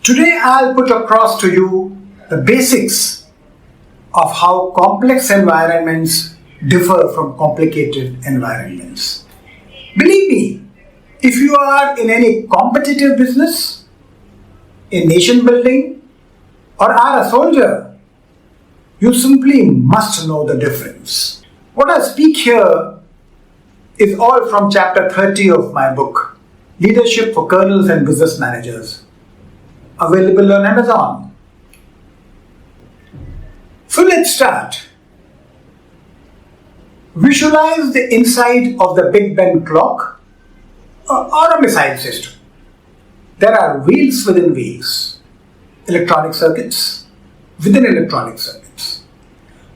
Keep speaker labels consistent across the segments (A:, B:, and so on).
A: Today I'll put across to you the basics of how complex environments differ from complicated environments. Believe me, if you are in any competitive business, in nation building, or are a soldier, you simply must know the difference. What I speak here is all from chapter 30 of my book, Leadership for Colonels and Business Managers, available on Amazon. So let's start. Visualize the inside of the Big Ben clock or a missile system. There are wheels within wheels, electronic circuits within electronic circuits.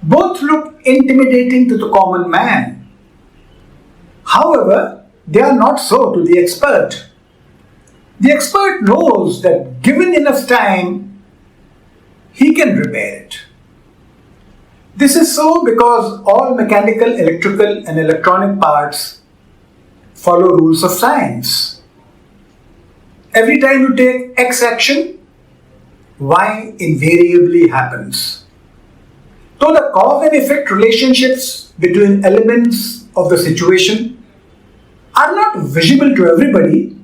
A: Both look intimidating to the common man. However, they are not so to the expert. The expert knows that given enough time, he can repair it. This is so because all mechanical, electrical, and electronic parts follow rules of science. Every time you take X action, Y invariably happens. So the cause and effect relationships between elements of the situation are not visible to everybody.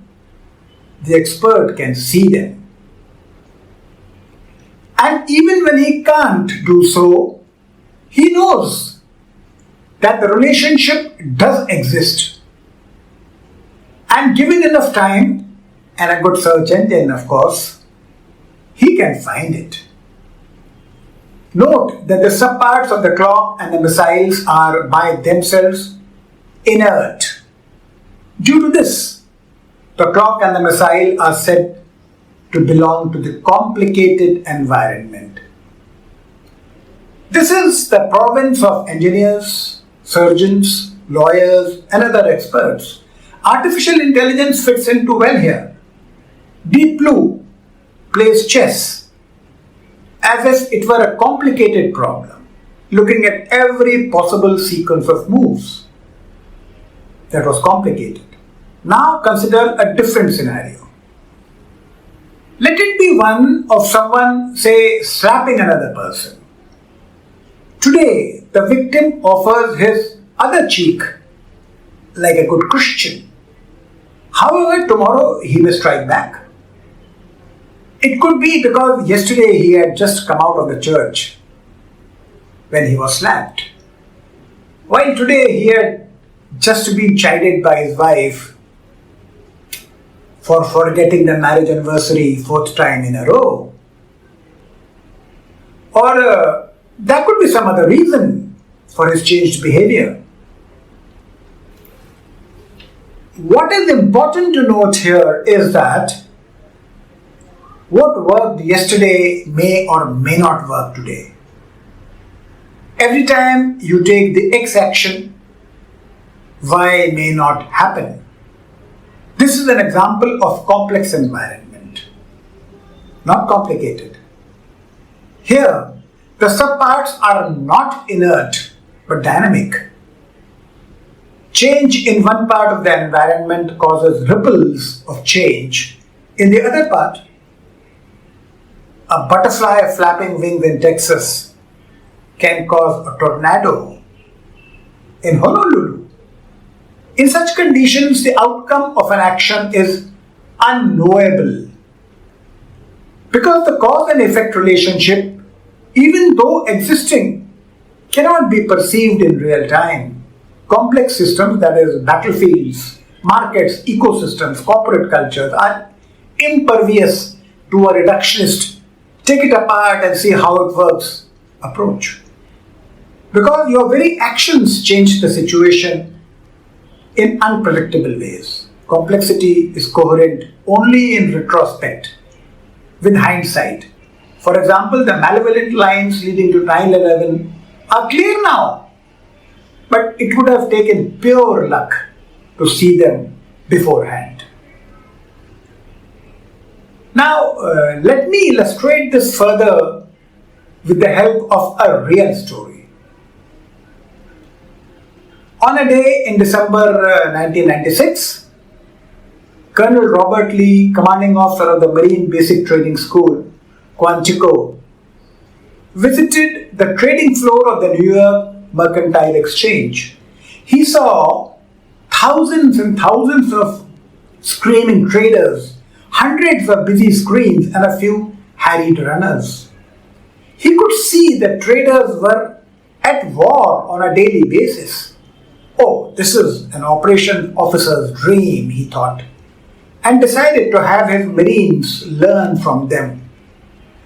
A: The expert can see them. And even when he can't do so, he knows that the relationship does exist. And given enough time and a good search engine, of course, he can find it. Note that the subparts of the clock and the missiles are by themselves inert. Due to this, the clock and the missile are said to belong to the complicated environment. This is the province of engineers, surgeons, lawyers, and other experts. Artificial intelligence fits into well here. Deep Blue plays chess as if it were a complicated problem, looking at every possible sequence of moves. That was complicated. Now consider a different scenario. Let it be one of someone, say, slapping another person. Today, the victim offers his other cheek like a good Christian. However, tomorrow he may strike back. It could be because yesterday he had just come out of the church when he was slapped, while today he had just been chided by his wife for forgetting the marriage anniversary 4th time in a row. Or there could be some other reason for his changed behavior. What is important to note here is that what worked yesterday may or may not work today. Every time you take the X action, Y may not happen. This is an example of complex environment, not complicated. Here, the subparts are not inert but dynamic. Change in one part of the environment causes ripples of change in the other part. A butterfly flapping wings in Texas can cause a tornado in Honolulu. In such conditions, the outcome of an action is unknowable. Because the cause and effect relationship, even though existing, cannot be perceived in real time. Complex systems, that is, battlefields, markets, ecosystems, corporate cultures, are impervious to a reductionist, take it apart and see how it works approach. Because your very actions change the situation in unpredictable ways. Complexity is coherent only in retrospect, with hindsight. For example, the malevolent lines leading to 9/11 are clear now, but it would have taken pure luck to see them beforehand. Now, let me illustrate this further with the help of a real story. On a day in December 1996, Colonel Robert Lee, commanding officer of the Marine Basic Training School, Quantico, visited the trading floor of the New York Mercantile Exchange. He saw thousands and thousands of screaming traders, hundreds of busy screens, and a few harried runners. He could see that traders were at war on a daily basis. Oh, this is an operation officer's dream, he thought, and decided to have his Marines learn from them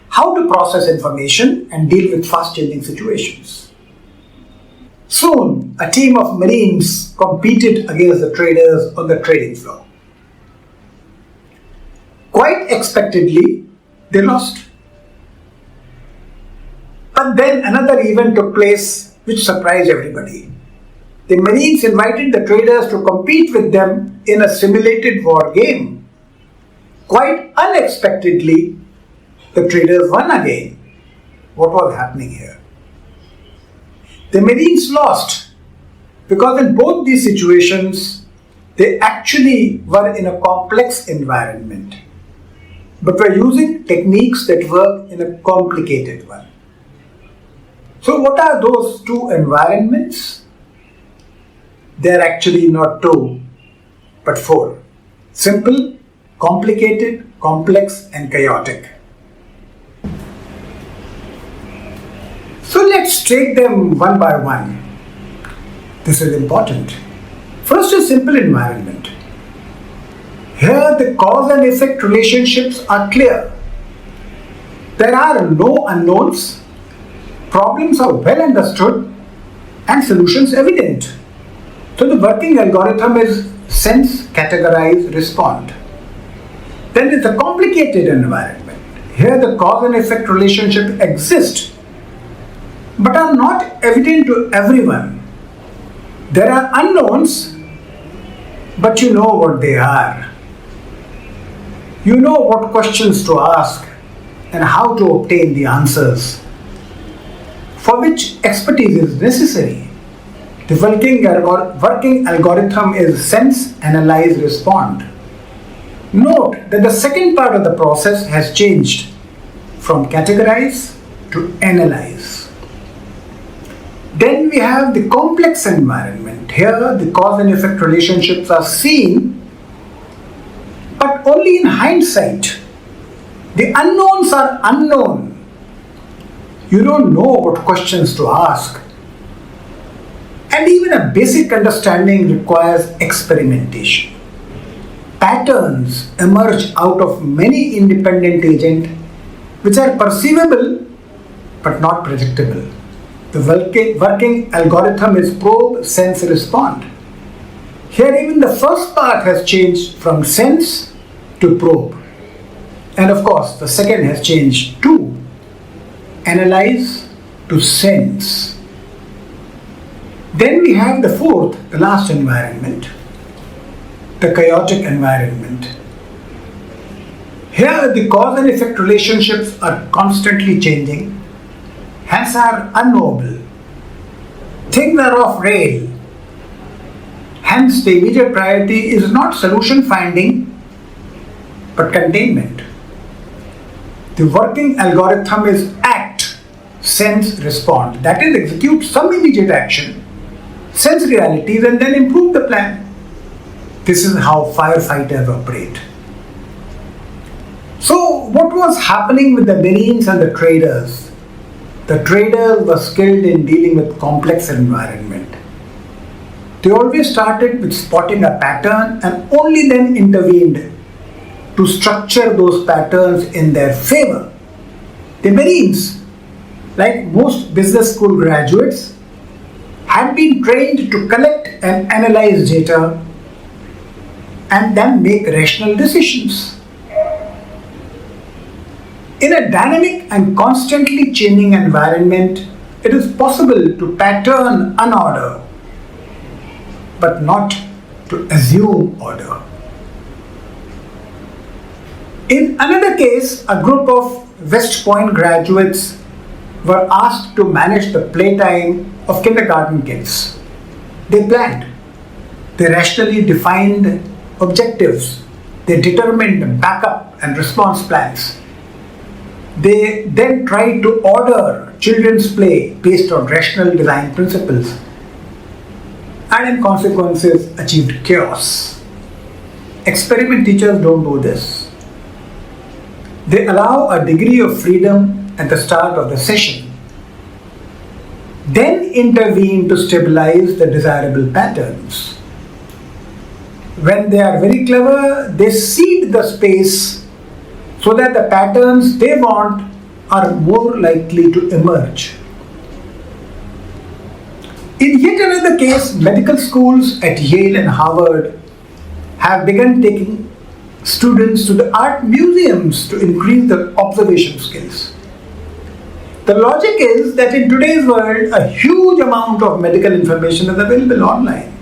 A: how to process information and deal with fast-changing situations. Soon, a team of Marines competed against the traders on the trading floor. Quite expectedly, they lost. But then another event took place which surprised everybody. The Marines invited the traders to compete with them in a simulated war game. Quite unexpectedly, the traders won again. What was happening here? The Marines lost because in both these situations, they actually were in a complex environment, but were using techniques that work in a complicated one. So what are those two environments? They're actually not two, but four. Simple, complicated, complex, and chaotic. So let's take them one by one. This is important. First is simple environment. Here the cause and effect relationships are clear. There are no unknowns, problems are well understood, and solutions evident. So the working algorithm is sense, categorize, respond. Then it's a complicated environment. Here the cause and effect relationship exists, but are not evident to everyone. There are unknowns, but you know what they are. You know what questions to ask and how to obtain the answers, for which expertise is necessary. The working algorithm is sense, analyze, respond. Note that the second part of the process has changed from categorize to analyze. Then we have the complex environment. Here the cause and effect relationships are seen, but only in hindsight. The unknowns are unknown. You don't know what questions to ask. And even a basic understanding requires experimentation. Patterns emerge out of many independent agents which are perceivable but not predictable. The working algorithm is probe, sense, respond. Here even the first part has changed from sense to probe. And of course the second has changed to analyze to sense. Then we have the fourth, the last environment, the chaotic environment. Here the cause and effect relationships are constantly changing, hence are unknowable. Things are off rail. Hence the immediate priority is not solution finding, but containment. The working algorithm is act, sense, respond. That is, execute some immediate action, sense realities, and then improve the plan. This is how firefighters operate. So what was happening with the Marines and the traders? The traders were skilled in dealing with complex environment. They always started with spotting a pattern and only then intervened to structure those patterns in their favor. The Marines, like most business school graduates, had been trained to collect and analyze data and then make rational decisions. In a dynamic and constantly changing environment, it is possible to pattern unorder, but not to assume order. In another case, a group of West Point graduates were asked to manage the playtime of kindergarten kids. They planned. They rationally defined objectives They determined backup and response plans. They then tried to order children's play based on rational design principles, and in consequences achieved chaos. Experiment teachers don't do this. They allow a degree of freedom at the start of the session, then intervene to stabilize the desirable patterns. When they are very clever, they seed the space so that the patterns they want are more likely to emerge. In yet another case, medical schools at Yale and Harvard have begun taking students to the art museums to increase their observation skills. The logic is that in today's world, a huge amount of medical information is available online.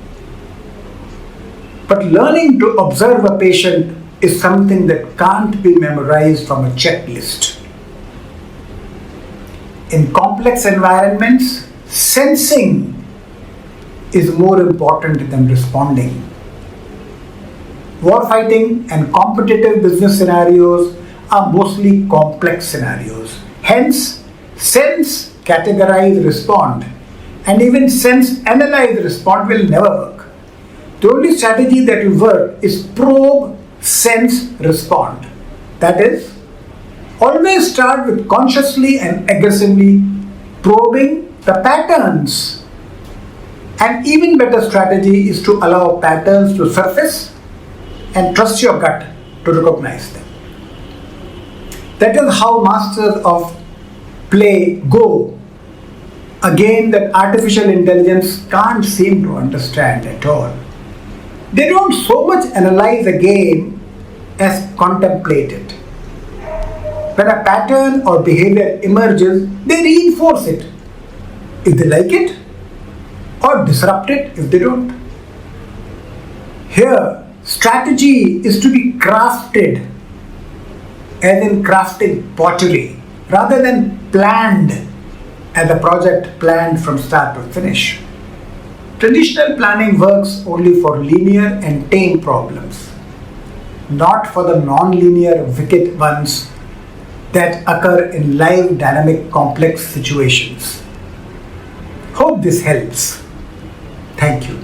A: But learning to observe a patient is something that can't be memorized from a checklist. In complex environments, sensing is more important than responding. Warfighting and competitive business scenarios are mostly complex scenarios. Hence, sense, categorize, respond, and even sense, analyze, respond will never work. The only strategy that will work is probe, sense, respond. That is, always start with consciously and aggressively probing the patterns. An even better strategy is to allow patterns to surface and trust your gut to recognize them. That is how masters of play go, a game that artificial intelligence can't seem to understand at all. They don't so much analyze a game as contemplate it. When a pattern or behavior emerges, they reinforce it if they like it, or disrupt it if they don't. Here, strategy is to be crafted, as in crafting pottery, rather than planned as a project planned from start to finish. Traditional planning works only for linear and tame problems, not for the non-linear wicked ones that occur in live, dynamic, complex situations. Hope this helps. Thank you.